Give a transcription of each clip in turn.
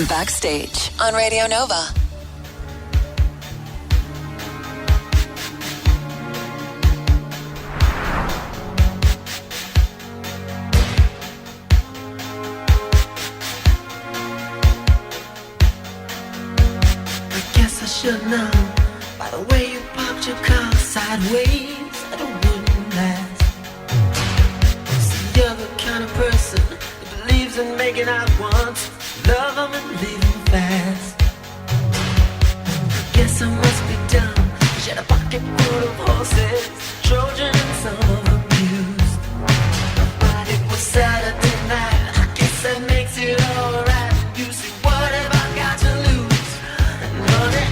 Backstage on Radio Nova. Should know by the way you parked your car sideways that it wouldn't last. See, you're the kind of person that believes in making out once, love them and leave them fast. I guess I must be dumb. She had a pocket full of horses, Trojan and some of them used. But it was Saturday night, I guess that makes it alright. You see, what have I got to lose? Money,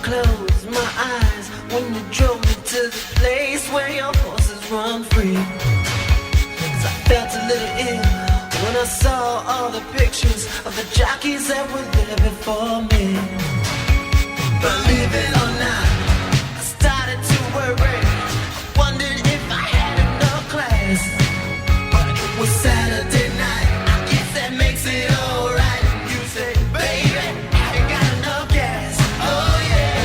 close my eyes when you drove me to the place where your horses run free. 'Cause I felt a little ill when I saw all the pictures of the jockeys that were there before me. Believe it or not, I started to worry. I wondered if I had enough class. But it was Saturday night, I guess that makes it alright. You say, baby, I ain't got enough gas. Oh yeah.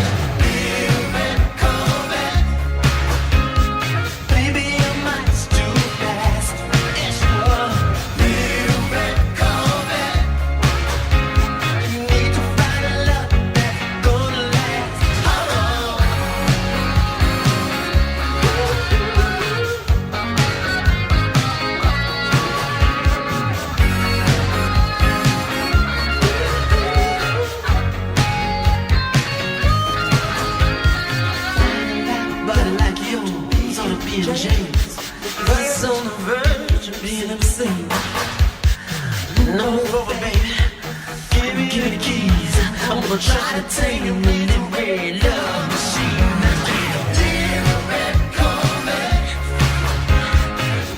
He's on the verge of being obscene. No over, baby. Give me the keys. I'm gonna try to take him in the red love machine.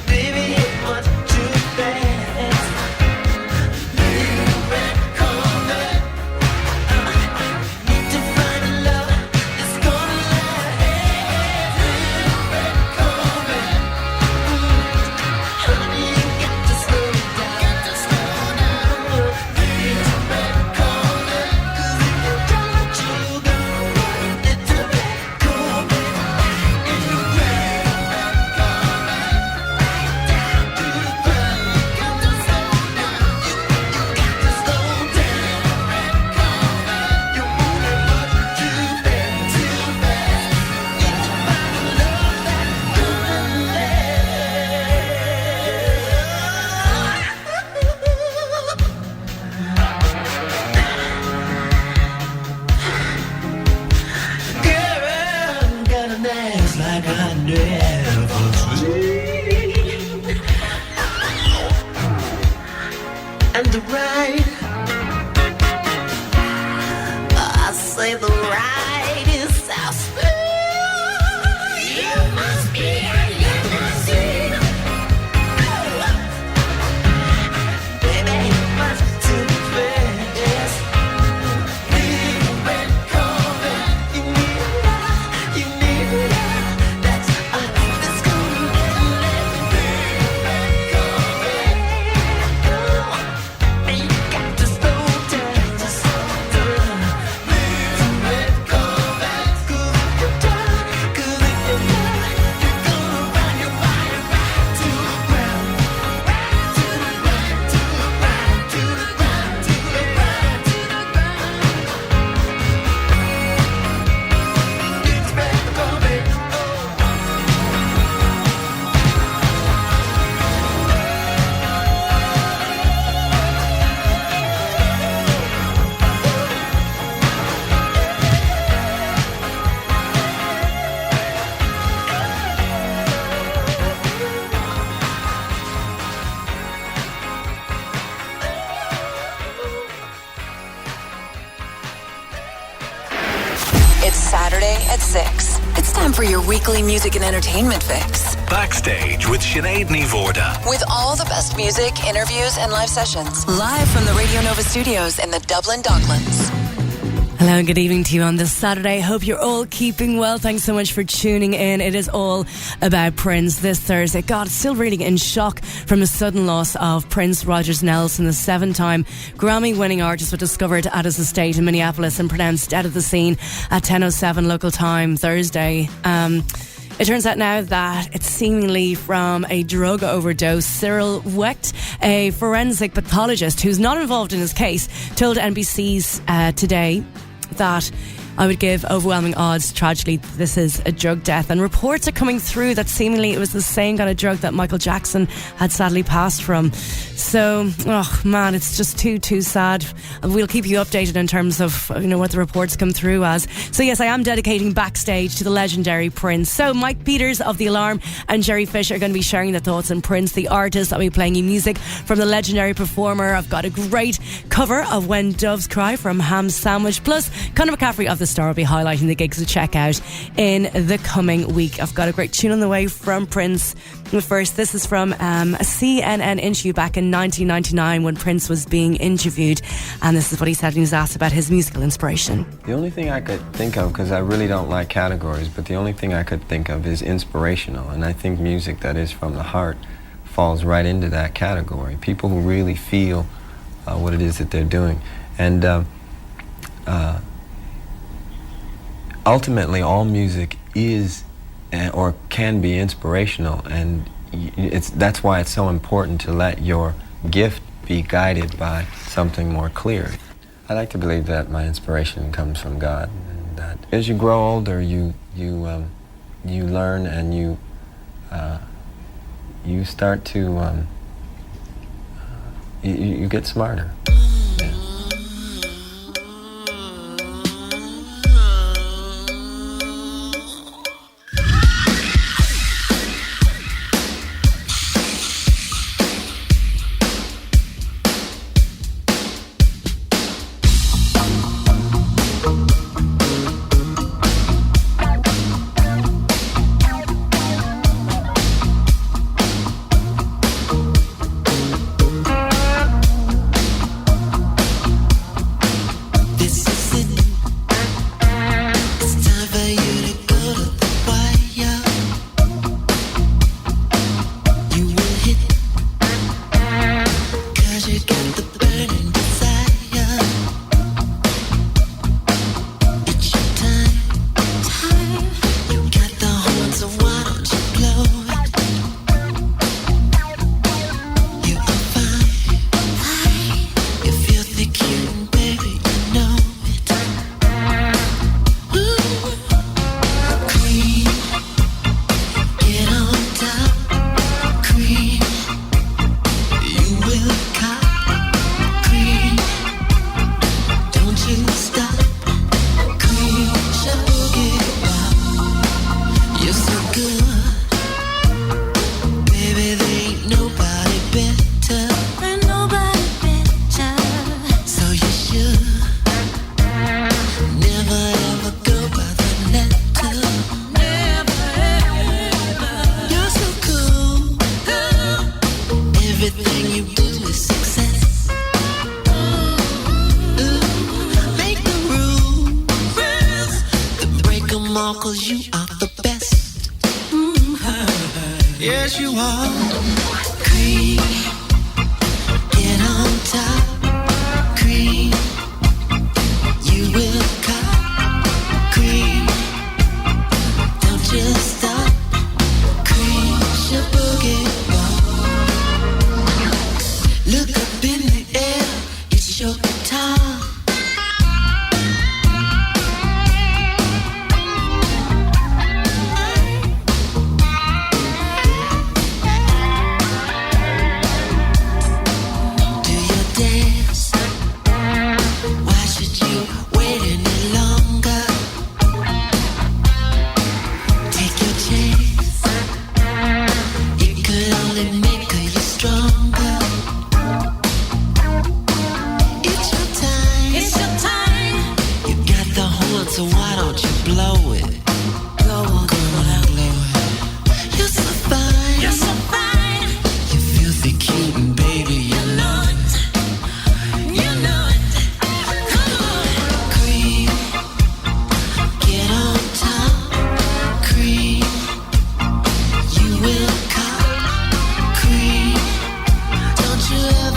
Baby, it was too fast. Need to find a love that's gonna last. Like I never seen. And the ride, I say the ride is so smooth. You must be, you must be. Baby, you must too fast. Leave red carpet. You need love, you need love. It's Saturday at 6. It's time for your weekly music and entertainment fix. Backstage with Sinéad and Mhórdha. With all the best music, interviews, and live sessions. Live from the Radio Nova studios in the Dublin Docklands. Hello and good evening to you on this Saturday. Hope you're all keeping well. Thanks so much for tuning in. It is all about Prince this Thursday. God, still reeling in shock from the sudden loss of Prince Rogers Nelson. The 7-time Grammy-winning artist was discovered at his estate in Minneapolis and pronounced dead at the scene at 10:07 local time Thursday. It turns out now that it's seemingly from a drug overdose. Cyril Wecht, a forensic pathologist who's not involved in his case, told NBC's Today that I would give overwhelming odds, tragically, this is a drug death. And reports are coming through that seemingly it was the same kind of drug that Michael Jackson had sadly passed from. So, oh man, it's just too sad. We'll keep you updated in terms of, what the reports come through as. So yes, I am dedicating Backstage to the legendary Prince. So Mike Peters of The Alarm and Jerry Fisher are going to be sharing their thoughts on Prince, the artist. I'll be playing you music from the legendary performer. I've got a great cover of When Doves Cry from Ham Sandwich. Plus, Conor McCaffrey of The Star will be highlighting the gigs to check out in the coming week. I've got a great tune on the way from Prince. But first, this is from a CNN interview back in 1999 when Prince was being interviewed, and this is what he said when he was asked about his musical inspiration. The only thing I could think of, because I really don't like categories, but the only thing I could think of is inspirational, and I think music that is from the heart falls right into that category. People who really feel what it is that they're doing. And ultimately, all music is or can be inspirational, and that's why it's so important to let your gift be guided by something more clear. I like to believe that my inspiration comes from God, and that as you grow older, you learn and you start to you get smarter.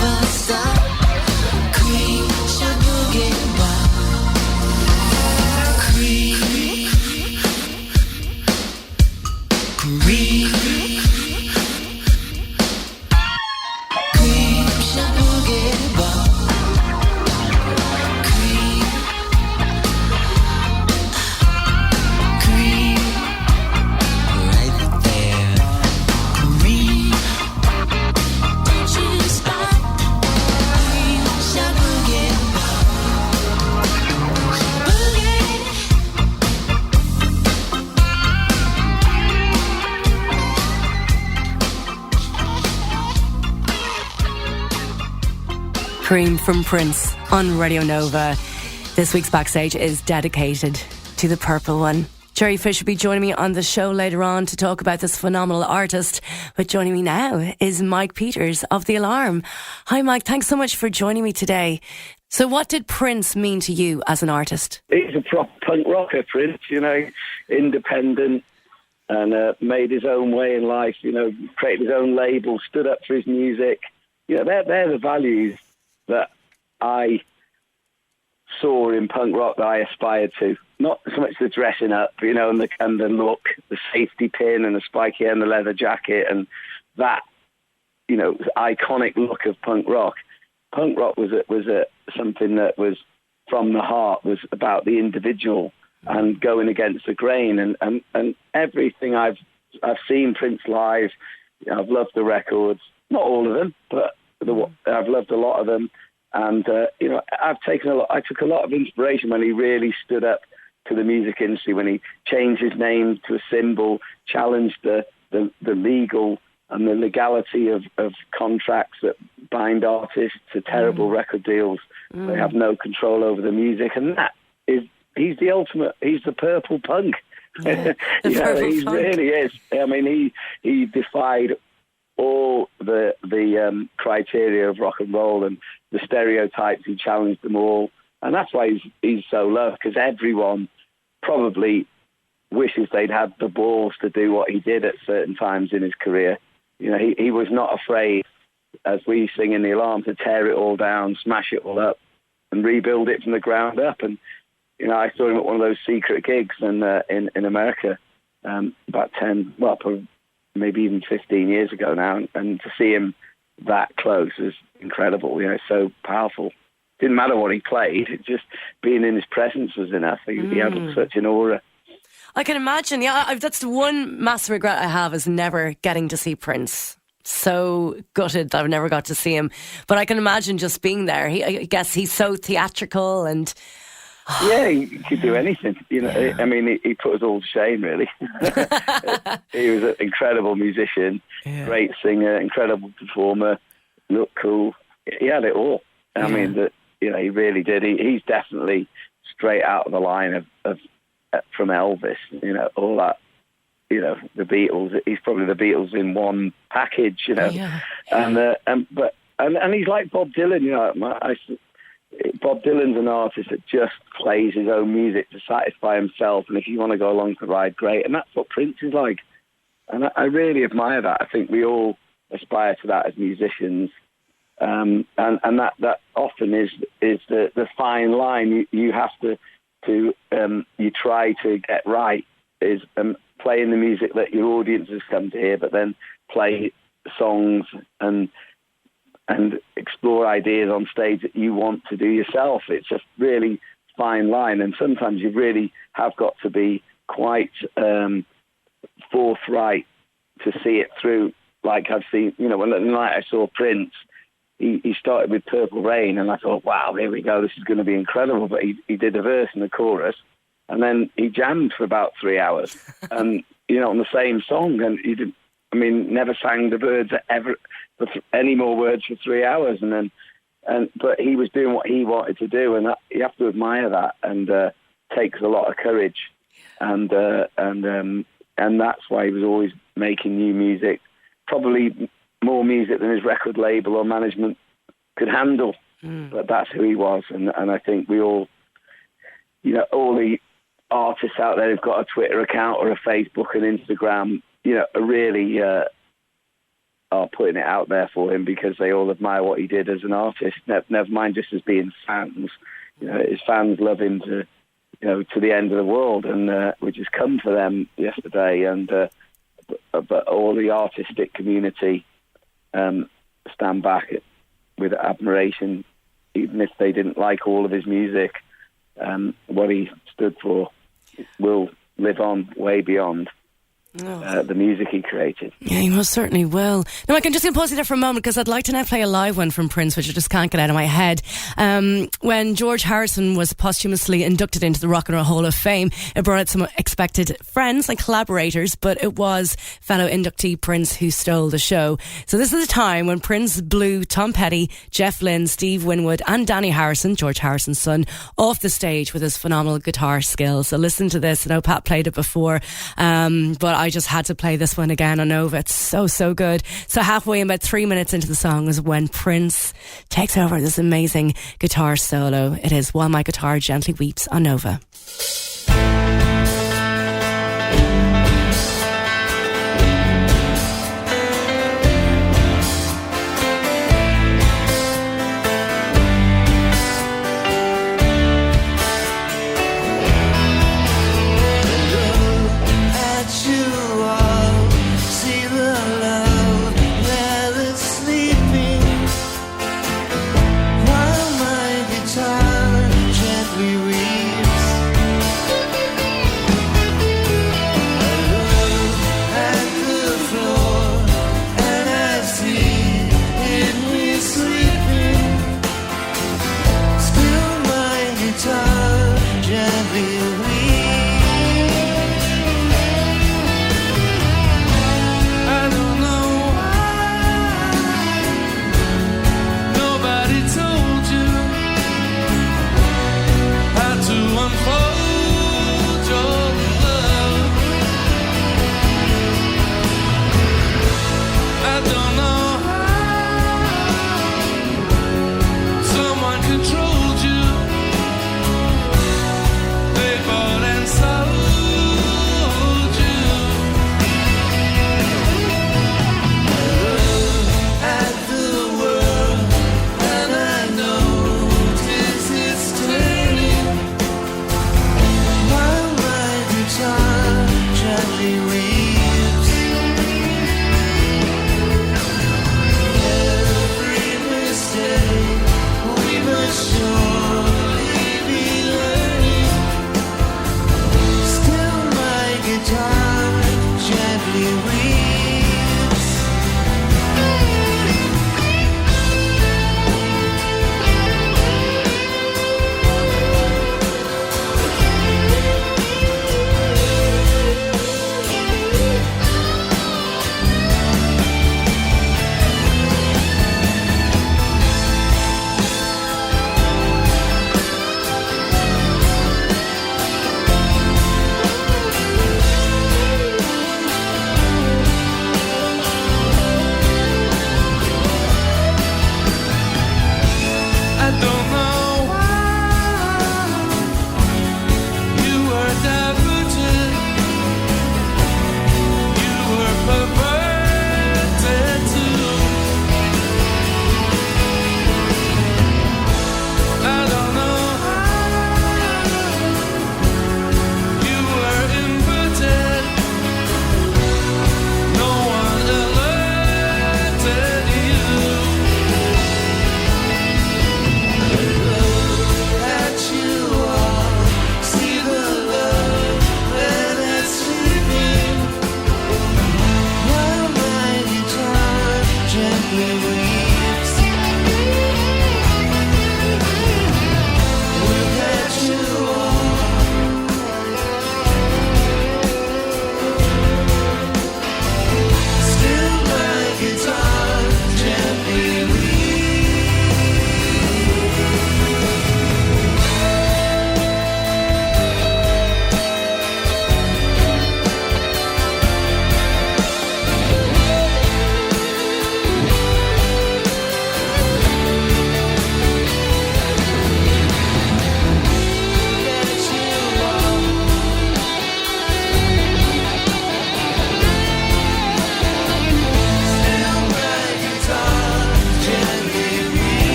never stop. Cream, boogie, cream, cream, cream, boogie, cream, cream, right there, cream. Don't you stop, cream, boogie, boogie. Cream from Prince on Radio Nova. This week's Backstage is dedicated to the purple one. Jerry Fish will be joining me on the show later on to talk about this phenomenal artist. But joining me now is Mike Peters of The Alarm. Hi Mike, thanks so much for joining me today. So what did Prince mean to you as an artist? He's a proper punk rocker, Prince, independent and made his own way in life, created his own label, stood up for his music. They're the values that I saw in punk rock that I aspired to. Not so much the dressing up, and the look, the safety pin and the spiky and the leather jacket and that, iconic look of punk rock. Punk rock was something that was from the heart, was about the individual and going against the grain. And everything I've seen Prince live, I've loved the records, not all of them, but I've loved a lot of them. And, I took a lot of inspiration when he really stood up to the music industry, when he changed his name to a symbol, challenged the legal and the legality of contracts that bind artists to terrible record deals. They have no control over the music. And he's the ultimate, he's the purple punk. Yeah, he really is. I mean, he defied all the criteria of rock and roll and the stereotypes. He challenged them all, and that's why he's so loved, because everyone probably wishes they'd had the balls to do what he did at certain times in his career. He was not afraid, as we sing in The Alarm, to tear it all down, smash it all up, and rebuild it from the ground up. And I saw him at one of those secret gigs in America about 10, well, probably maybe even 15 years ago now, and to see him that close is incredible, so powerful. Didn't matter what he played, just being in his presence was enough. He had such an aura. I can imagine, that's the one massive regret I have, is never getting to see Prince. So gutted that I've never got to see him. But I can imagine just being there. I guess he's so theatrical and... Yeah, he could do anything. I mean, he put us all to shame, really. He was an incredible musician, great singer, incredible performer, looked cool. He had it all. I mean, he really did. He's definitely straight out of the line of from Elvis. All that. The Beatles. He's probably the Beatles in one package. And he's like Bob Dylan. Bob Dylan's an artist that just plays his own music to satisfy himself, and if you want to go along for the ride, great. And that's what Prince is like, and I really admire that. I think we all aspire to that as musicians, and that often is the fine line you have to you try to get right, is playing the music that your audience has come to hear, but then play songs and explore ideas on stage that you want to do yourself. It's just really fine line, and sometimes you really have got to be quite forthright to see it through. Like I've seen, when the night I saw Prince, he started with Purple Rain, and I thought, wow, here we go, this is going to be incredible. But he did a verse and a chorus, and then he jammed for about 3 hours, and on the same song, and he didn't. Never sang the words ever, any more words for 3 hours, but he was doing what he wanted to do, and you have to admire that, and takes a lot of courage, and that's why he was always making new music, probably more music than his record label or management could handle, but that's who he was, and I think we all, all the artists out there who've got a Twitter account or a Facebook and Instagram, are really are putting it out there for him because they all admire what he did as an artist. Never mind just as being fans. His fans love him to the end of the world, and which has come for them yesterday. And but all the artistic community stand back with admiration, even if they didn't like all of his music. What he stood for will live on way beyond the music he created. Yeah, he most certainly will. Now, I can just pause you there for a moment because I'd like to now play a live one from Prince, which I just can't get out of my head. When George Harrison was posthumously inducted into the Rock and Roll Hall of Fame, it brought out some expected friends and collaborators, but it was fellow inductee Prince who stole the show. So this is a time when Prince blew Tom Petty, Jeff Lynne, Steve Winwood and Danny Harrison, George Harrison's son, off the stage with his phenomenal guitar skills. So listen to this. I know Pat played it before, but I just had to play this one again on Nova. It's so good. So halfway, about 3 minutes into the song, is when Prince takes over this amazing guitar solo. It is While My Guitar Gently Weeps on Nova.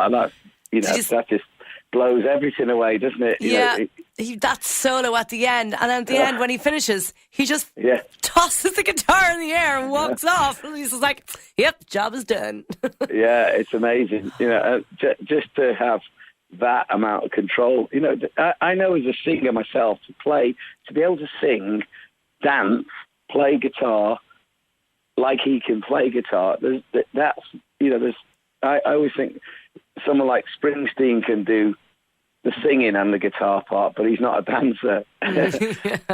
and that just blows everything away, doesn't it? That solo at the end, and at the end when he finishes, he just tosses the guitar in the air and walks off. And he's just like, "Yep, job is done." Yeah, it's amazing. Just to have that amount of control. I know as a singer myself, to be able to sing, dance, play guitar like he can play guitar. I always think someone like Springsteen can do the singing and the guitar part, but he's not a dancer.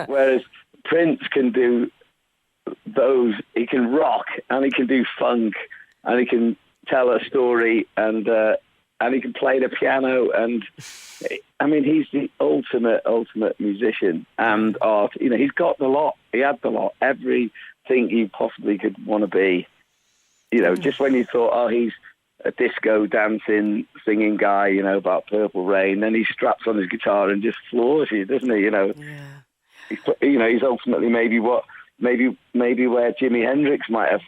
Whereas Prince can do those. He can rock and he can do funk and he can tell a story and he can play the piano. And I mean, he's the ultimate musician and art. He's got the lot. He had the lot. Everything you possibly could want to be. Just when you thought, oh, he's a disco dancing, singing guy, about Purple Rain, then he straps on his guitar and just floors you, doesn't he? He's ultimately maybe where Jimi Hendrix might have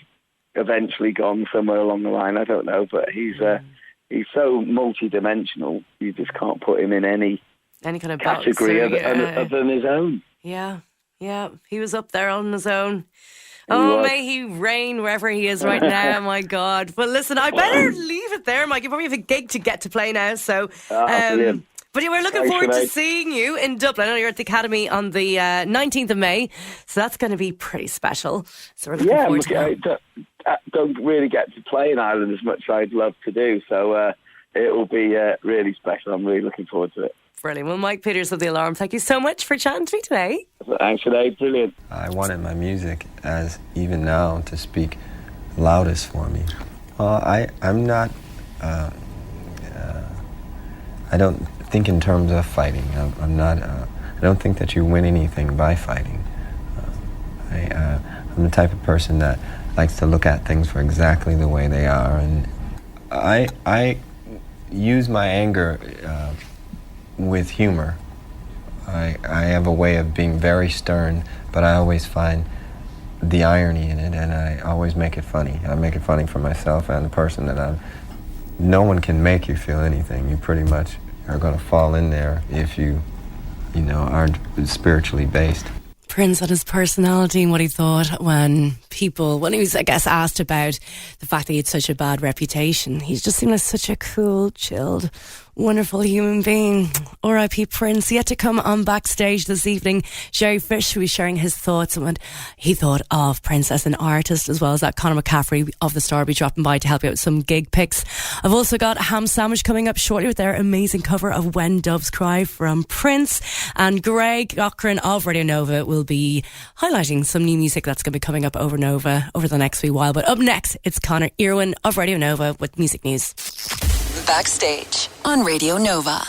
eventually gone somewhere along the line. I don't know, but he's so multi-dimensional. You just can't put him in any kind of category other than his own. Yeah, he was up there on his own. Oh, may he reign wherever he is right now. My God. Well, listen, I better leave it there, Mike. You probably have a gig to get to play now. So, but we're looking forward to seeing you in Dublin. I know you're at the Academy on the 19th of May. So that's going to be pretty special. So we're looking forward to that. I don't really get to play in Ireland as much as I'd love to do. So it will be really special. I'm really looking forward to it. Brilliant. Well, Mike Peters of The Alarm, thank you so much for chatting to me today. Thanks, Sinéad. Brilliant. I wanted my music, as even now, to speak loudest for me. I'm not. I don't think in terms of fighting. I'm not. I don't think that you win anything by fighting. I'm the type of person that likes to look at things for exactly the way they are, and I use my anger with humor. I have a way of being very stern, but I always find the irony in it, and I always make it funny. I make it funny for myself and the person that I'm. No one can make you feel anything. You pretty much are going to fall in there if you aren't spiritually based. Prince had his personality and what he thought when he was, I guess, asked about the fact that he had such a bad reputation. He just seemed like such a cool, chilled, wonderful human being. R.I.P. Prince. Yet to come on Backstage this evening, Jerry Fish will be sharing his thoughts on what he thought of Prince as an artist, as well as that Conor McCaffrey of The Star will be dropping by to help you out with some gig picks. I've also got Ham Sandwich coming up shortly with their amazing cover of When Doves Cry from Prince, and Greg Cochran of Radio Nova will be highlighting some new music that's going to be coming up over Nova over the next wee while. But up next, it's Connor Irwin of Radio Nova with music news. Backstage on Radio Nova.